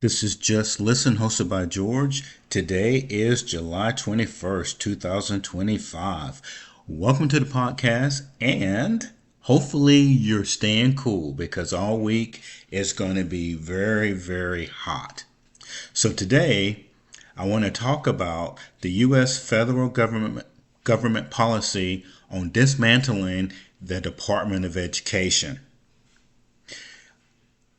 This is Just Listen, hosted by George. Today is July 21st, 2025. Welcome to the podcast, and hopefully you're staying cool because all week it's going to be very, very hot. So today, I want to talk about the U.S. federal government policy on dismantling the Department of Education.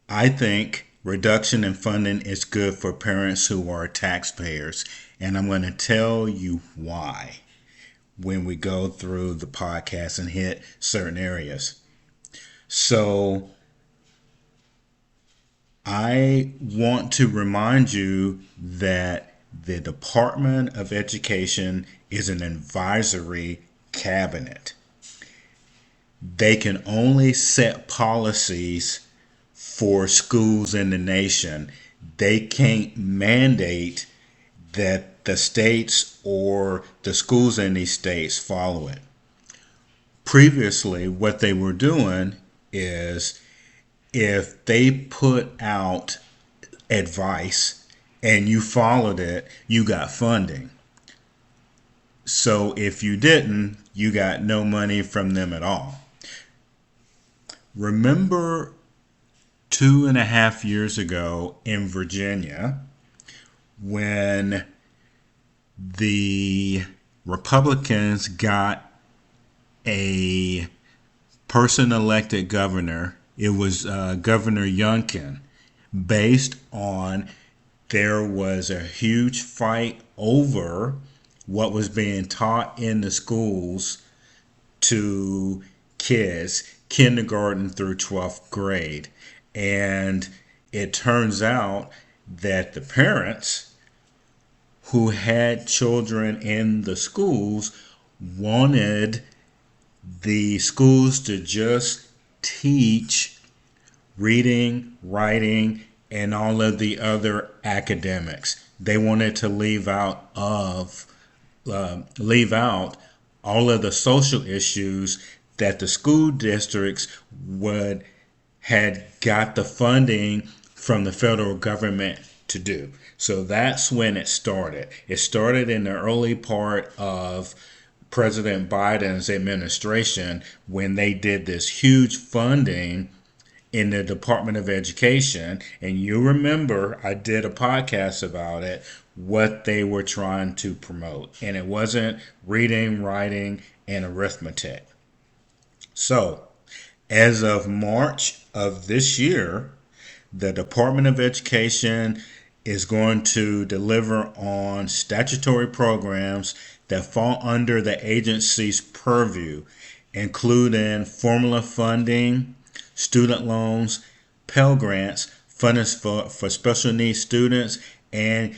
I think reduction in funding is good for parents who are taxpayers, and I'm going to tell you why when we go through the podcast and hit certain areas. So, I want to remind you that the Department of Education is an advisory cabinet. They can only set policies for schools in the nation. They can't mandate that the states or the schools in these states follow it. Previously, what they were doing is if they put out advice and you followed it, you got funding. So if you didn't, you got no money from them at all. Remember 2.5 years ago in Virginia when the Republicans got a person elected governor. It was Governor Youngkin, based on there was a huge fight over what was being taught in the schools to kids, kindergarten through 12th grade. And it turns out that the parents who had children in the schools wanted the schools to just teach reading, writing, and all of the other academics. They wanted to leave out all of the social issues that the school districts had got the funding from the federal government to do. So that's when it started. It started in the early part of President Biden's administration when they did this huge funding in the Department of Education. And you remember I did a podcast about it, what they were trying to promote. And it wasn't reading, writing, and arithmetic. So, as of March of this year, the Department of Education is going to deliver on statutory programs that fall under the agency's purview, including formula funding, student loans, Pell Grants, funding for special needs students, and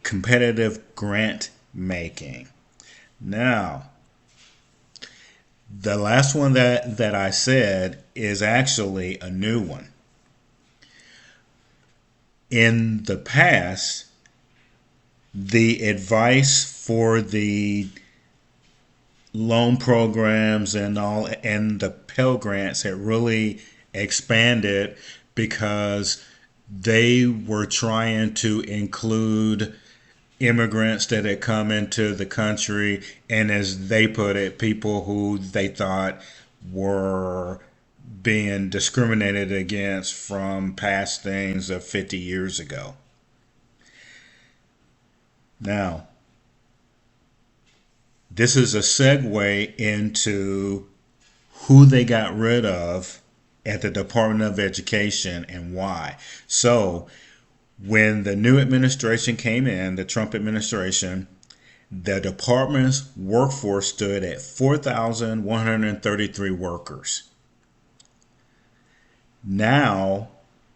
competitive grant making. Now, the last one that I said is actually a new one. In the past, the advice for the loan programs and all and the Pell Grants had really expanded because they were trying to include immigrants that had come into the country, and as they put it, people who they thought were being discriminated against from past things of 50 years ago. Now, this is a segue into who they got rid of at the Department of Education and why. So, when the new administration came in, the Trump administration, the department's workforce stood at 4,133 workers. Now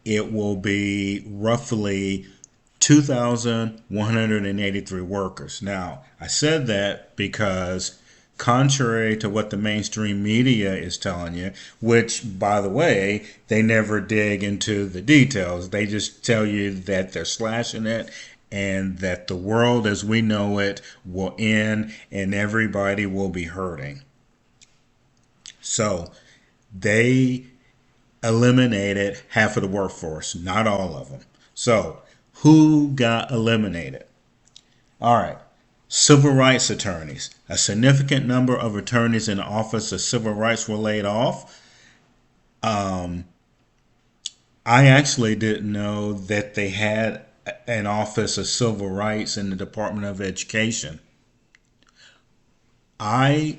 it will be roughly 2,183 workers. Now, I said that because contrary to what the mainstream media is telling you, which, by the way, they never dig into the details. They just tell you that they're slashing it and that the world as we know it will end and everybody will be hurting. So they eliminated half of the workforce, not all of them. So Who got eliminated? All right. Civil rights attorneys. A significant number of attorneys in the Office of Civil Rights were laid off. I actually didn't know that they had an Office of Civil Rights in the Department of Education. I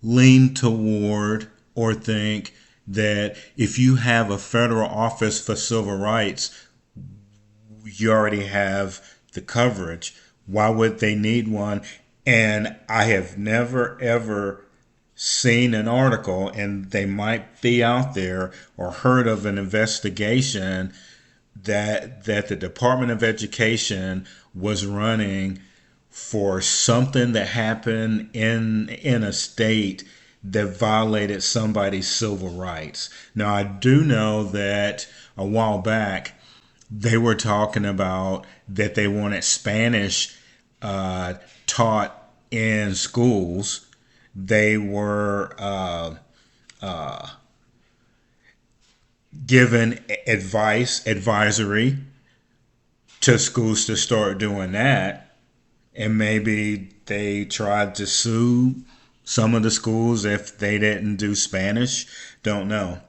lean toward or think that if you have a federal office for civil rights, you already have the coverage. Why would they need one? And I have never ever seen an article, and they might be out there, or heard of an investigation that the Department of Education was running for something that happened in a state that violated somebody's civil rights. Now I do know that a while back they were talking about that they wanted Spanish taught in schools. They were given advisory to schools to start doing that, and maybe they tried to sue some of the schools if they didn't do Spanish. Don't know.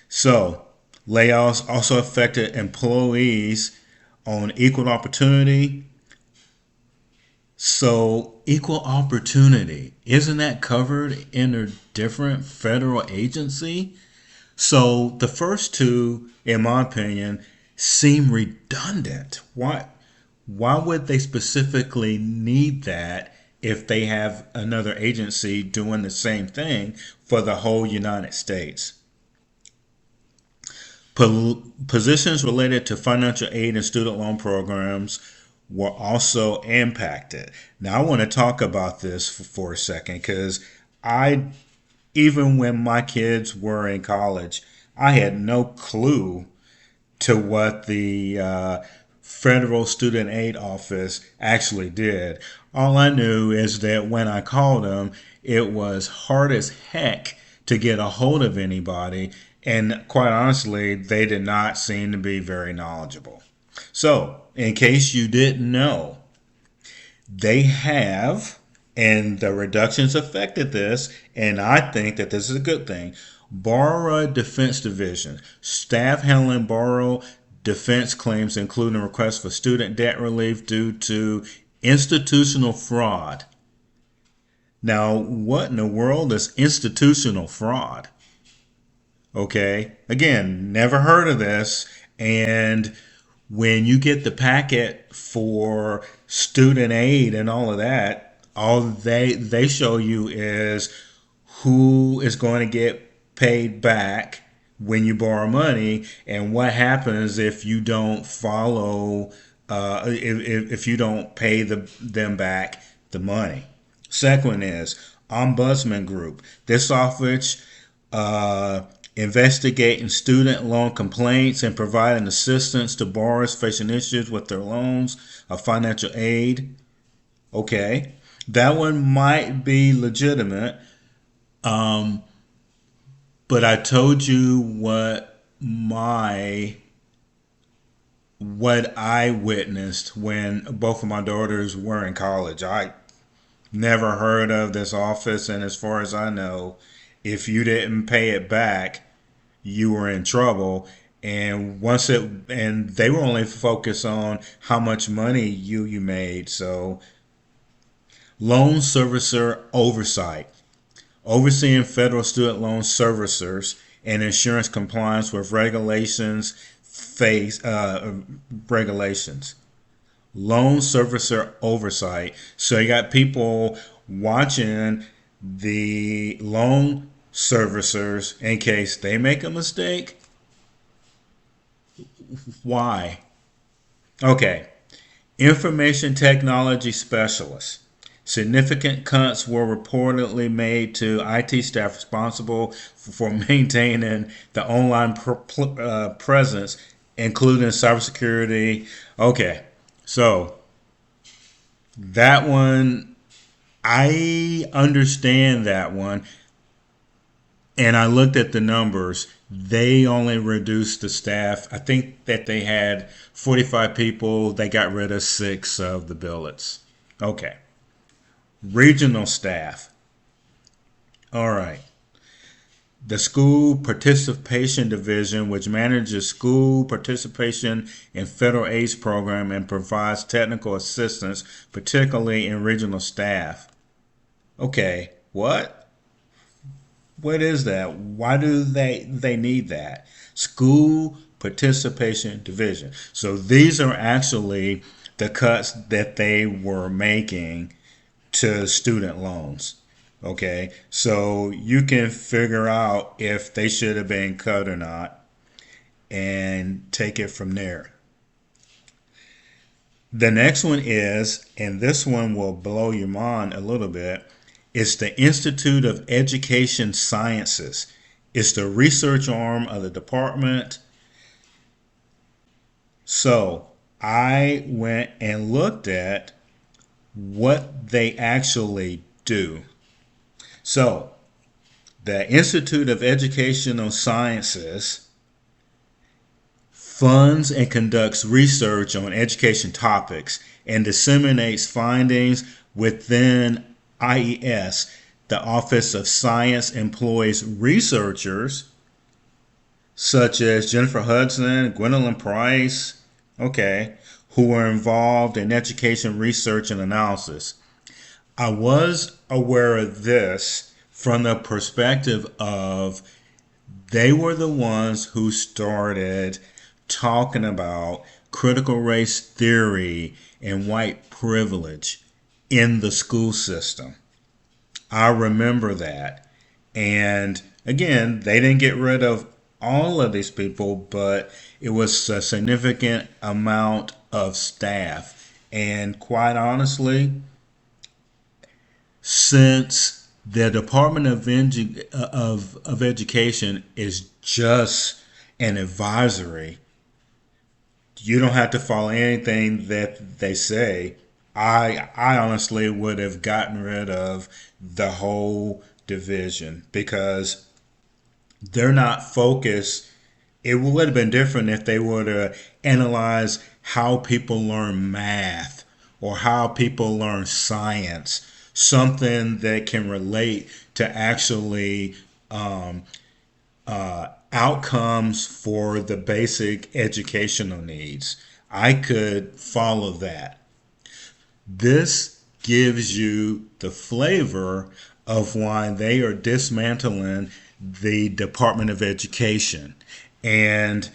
So, layoffs also affected employees on equal opportunity. So, equal opportunity, isn't that covered in a different federal agency? So, the first two, in my opinion, seem redundant. Why would they specifically need that if they have another agency doing the same thing for the whole United States? Positions related to financial aid and student loan programs were also impacted. Now, I want to talk about this for a second because I, even when my kids were in college, I had no clue to what the Federal Student Aid Office actually did. All I knew is that when I called them, it was hard as heck to get a hold of anybody, and quite honestly, they did not seem to be very knowledgeable. So, in case you didn't know, they have, and the reductions affected this, and I think that this is a good thing. Borrower Defense Division, staff handling borrower defense claims, including requests for student debt relief due to institutional fraud. Now, what in the world is institutional fraud? Okay, again, never heard of this. And when you get the packet for student aid and all of that, all they show you is who is going to get paid back when you borrow money, and what happens if you don't follow, if you don't pay them back the money. Second one is Ombudsman Group. This office uh, investigating student loan complaints and providing assistance to borrowers facing issues with their loans of financial aid. Okay, that one might be legitimate, but I told you what I witnessed when both of my daughters were in college. I never heard of this office, and as far as I know, if you didn't pay it back, you were in trouble. And they were only focused on how much money you made. So, loan servicer oversight, overseeing federal student loan servicers and insurance compliance with regulations. Loan servicer oversight. So you got people watching the loan servicers in case they make a mistake. Why? Okay. Information technology specialists. Significant cuts were reportedly made to IT staff responsible for maintaining the online presence, including cybersecurity. Okay, so that one, I understand that one. And I looked at the numbers. They only reduced the staff. I think that they had 45 people. They got rid of 6 of the billets. Okay. Regional staff. All right. The School Participation Division, which manages school participation in federal aid program and provides technical assistance, particularly in regional staff. Okay, what? What is that? Why do they need that? School Participation Division. So these are actually the cuts that they were making to student loans. Okay, so you can figure out if they should have been cut or not and take it from there. The next one is, and this one will blow your mind a little bit, it's the Institute of Education Sciences. It's the research arm of the department. So I went and looked at what they actually do. So, the Institute of Educational Sciences funds and conducts research on education topics and disseminates findings within IES. The Office of Science employs researchers such as Jennifer Hudson, Gwendolyn Price, who are involved in education research and analysis. I was aware of this from the perspective of they were the ones who started talking about critical race theory and white privilege in the school system. I remember that. And again, they didn't get rid of all of these people, but it was a significant amount of staff. And quite honestly, since the Department of Education is just an advisory, you don't have to follow anything that they say. I honestly would have gotten rid of the whole division because they're not focused. It would have been different if they would have analyzed how people learn math or how people learn science, something that can relate to actually outcomes for the basic educational needs. I could follow that. This gives you the flavor of why they are dismantling the Department of Education. And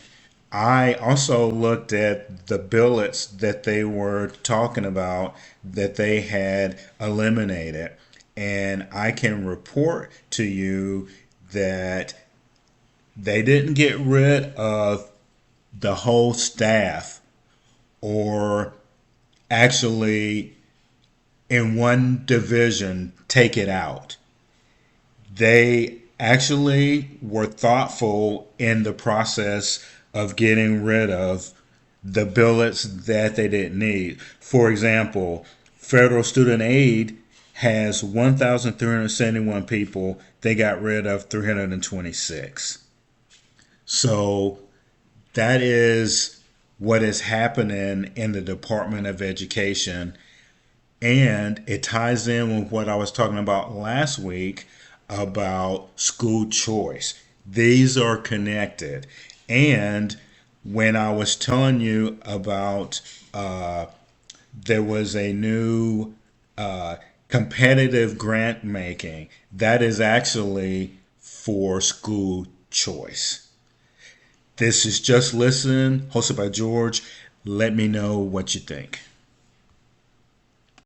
I also looked at the billets that they were talking about that they had eliminated. And I can report to you that they didn't get rid of the whole staff or actually in one division take it out. They actually were thoughtful in the process of getting rid of the billets that they didn't need. For example, federal student aid has 1,371 people. They got rid of 326. So that is what is happening in the Department of Education. And it ties in with what I was talking about last week about school choice. These are connected. And when I was telling you about there was a new competitive grant making, that is actually for school choice. This is Just Listen, hosted by George. Let me know what you think.